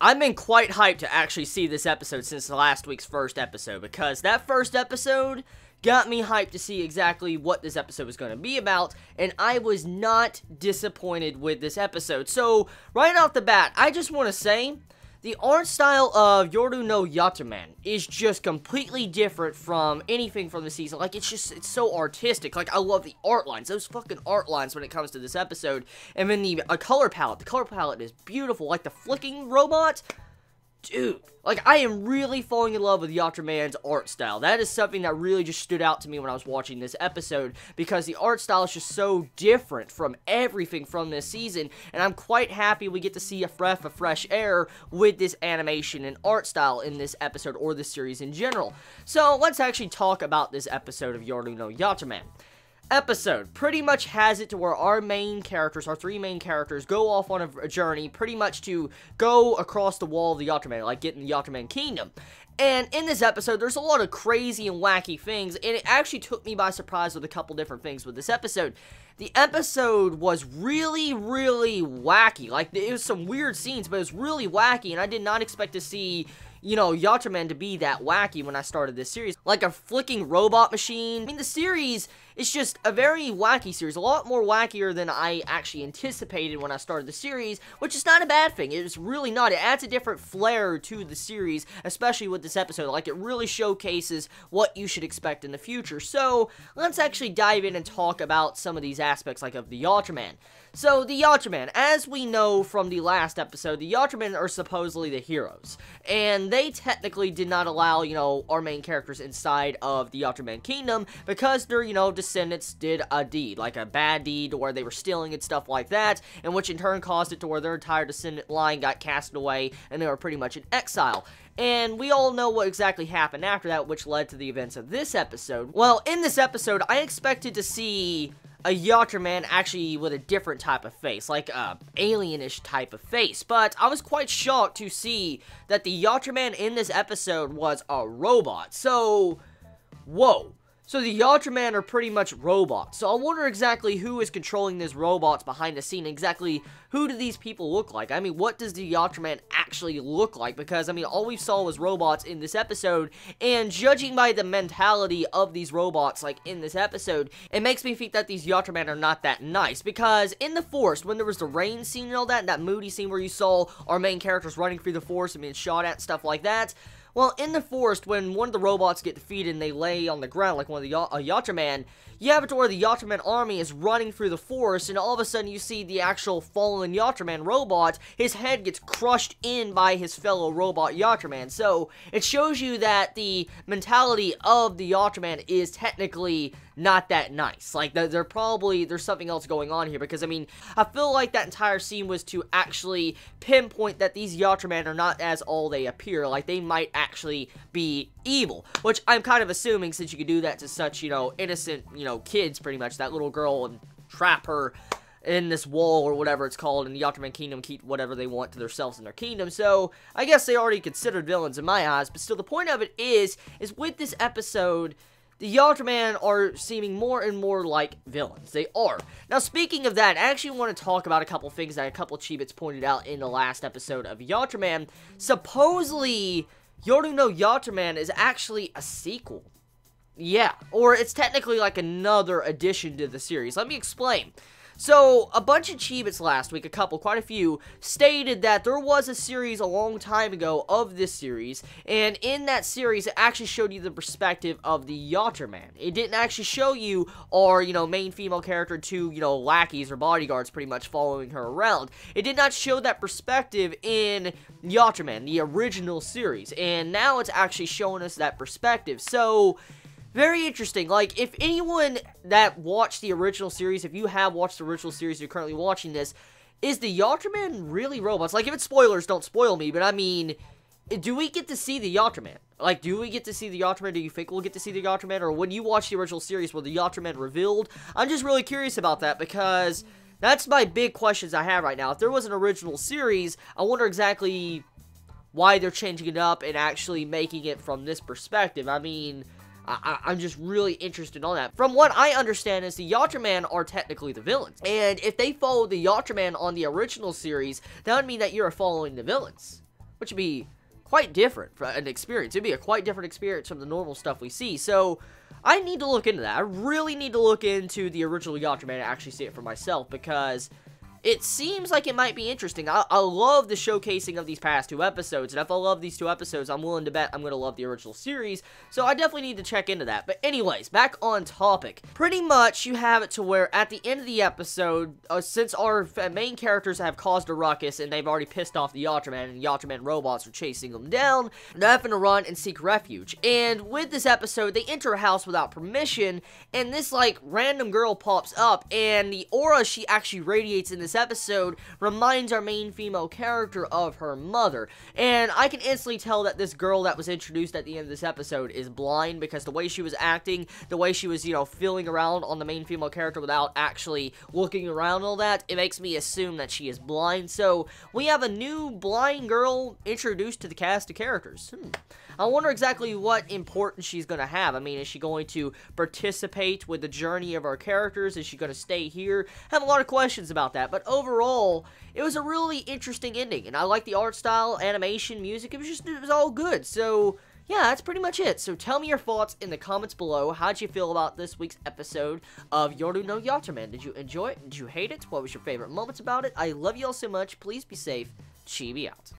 I've been quite hyped to actually see this episode since last week's first episode, because that first episode got me hyped to see exactly what this episode was going to be about, and I was not disappointed with this episode. So, right off the bat, I just want to say, the art style of Yoru no Yatterman is just completely different from anything from the season. Like, it's so artistic. Like, I love the art lines. Those fucking art lines when it comes to this episode. And then the color palette is beautiful. Like, the flicking robot, dude, like, I am really falling in love with Yatterman's art style. That is something that really just stood out to me when I was watching this episode, because the art style is just so different from everything from this season, and I'm quite happy we get to see a breath of fresh air with this animation and art style in this episode, or this series in general. So, let's actually talk about this episode of Yoru no Yatterman. Episode pretty much has it to where our three main characters, go off on a journey pretty much to go across the wall of the Yatterman, like get in the Yatterman kingdom. And in this episode, there's a lot of crazy and wacky things, and it actually took me by surprise with a couple different things with this episode. The episode was really, really wacky. Like, it was some weird scenes, but it was really wacky, and I did not expect to see, you know, Yatterman to be that wacky when I started this series. Like a flicking robot machine. I mean, the series is just a very wacky series. A lot more wackier than I actually anticipated when I started the series, which is not a bad thing. It's really not. It adds a different flair to the series, especially with this episode. Like, it really showcases what you should expect in the future. So, let's actually dive in and talk about some of these aspects, like of the Yatterman. So, the Yatterman, as we know from the last episode, the Yatterman are supposedly the heroes. And they technically did not allow, you know, our main characters inside of the Yatterman kingdom, because their, you know, descendants did a deed, like a bad deed where they were stealing and stuff like that, and which in turn caused it to where their entire descendant line got cast away, and they were pretty much in exile. And we all know what exactly happened after that, which led to the events of this episode. Well, in this episode, I expected to see a Yatterman actually with a different type of face, like a alienish type of face, but I was quite shocked to see that the Yatterman in this episode was a robot. So, whoa. So the Yatterman are pretty much robots. So I wonder exactly who is controlling these robots behind the scene. Exactly who do these people look like? I mean, what does the Yatterman actually look like? Because, I mean, all we saw was robots in this episode. And judging by the mentality of these robots, like, in this episode, it makes me think that these Yatterman are not that nice. Because in the forest, when there was the rain scene and all that moody scene where you saw our main characters running through the forest and being shot at and stuff like that, well, in the forest, when one of the robots get defeated and they lay on the ground like one of the Yatterman, you have it to where the Yatterman army is running through the forest, and all of a sudden you see the actual fallen Yatterman robot, his head gets crushed in by his fellow robot Yatterman. So, it shows you that the mentality of the Yatterman is technically not that nice. Like, there's something else going on here, because, I mean, I feel like that entire scene was to actually pinpoint that these Yatterman are not as all they appear. Like, they might actually be evil, which I'm kind of assuming, since you could do that to such, you know, innocent, you know, kids, pretty much, that little girl, and trap her in this wall, or whatever it's called, and the Yatterman kingdom keep whatever they want to themselves in their kingdom. So, I guess they already considered villains in my eyes, but still, the point of it is with this episode, the Yatterman are seeming more and more like villains. They are. Now, speaking of that, I actually want to talk about a couple things that a couple Chibits pointed out in the last episode of Yatterman. Supposedly, Yoru no Yatterman is actually a sequel. Yeah, or it's technically like another addition to the series. Let me explain. So, a bunch of Chibits last week, quite a few, stated that there was a series a long time ago of this series, and in that series, it actually showed you the perspective of the Yatterman. It didn't actually show you our, you know, main female character, two, you know, lackeys or bodyguards pretty much following her around. It did not show that perspective in Yatterman, the original series, and now it's actually showing us that perspective. So, very interesting. Like, if anyone that watched the original series, if you have watched the original series, you're currently watching this, is the Yatterman really robots? Like, if it's spoilers, don't spoil me, but I mean, do we get to see the Yatterman? Like, do we get to see the Yatterman? Do you think we'll get to see the Yatterman? Or when you watch the original series, were the Yatterman revealed? I'm just really curious about that, because that's my big questions I have right now. If there was an original series, I wonder exactly why they're changing it up and actually making it from this perspective. I mean, I'm just really interested on that. From what I understand is the Yatterman are technically the villains. And if they follow the Yatterman on the original series, that would mean that you're following the villains. which would be quite different for an experience. It'd be a quite different experience from the normal stuff we see. So I need to look into that. I really need to look into the original Yatterman and actually see it for myself, because it seems like it might be interesting. I love the showcasing of these past 2 episodes, and if I love these 2 episodes, I'm willing to bet I'm going to love the original series, so I definitely need to check into that. But anyways, back on topic. Pretty much, you have it to where, at the end of the episode, since our main characters have caused a ruckus, and they've already pissed off the Yatterman, and the Yatterman robots are chasing them down, they're having to run and seek refuge. And with this episode, they enter a house without permission, and this, like, random girl pops up, and the aura she actually radiates in this episode reminds our main female character of her mother, and I can instantly tell that this girl that was introduced at the end of this episode is blind, because the way she was acting, the way she was, you know, feeling around on the main female character without actually looking around and all that, it makes me assume that she is blind. So we have a new blind girl introduced to the cast of characters. I wonder exactly what importance she's going to have. I mean, is she going to participate with the journey of our characters? Is she going to stay here? I have a lot of questions about that, but overall, it was a really interesting ending, and I like the art style, animation, music. It was all good. So yeah, that's pretty much it. So tell me your thoughts in the comments below. How'd you feel about this week's episode of Yoru no Yatterman? Did you enjoy it? Did you hate it? What was your favorite moments about it? I love you all so much. Please be safe. Chibi out.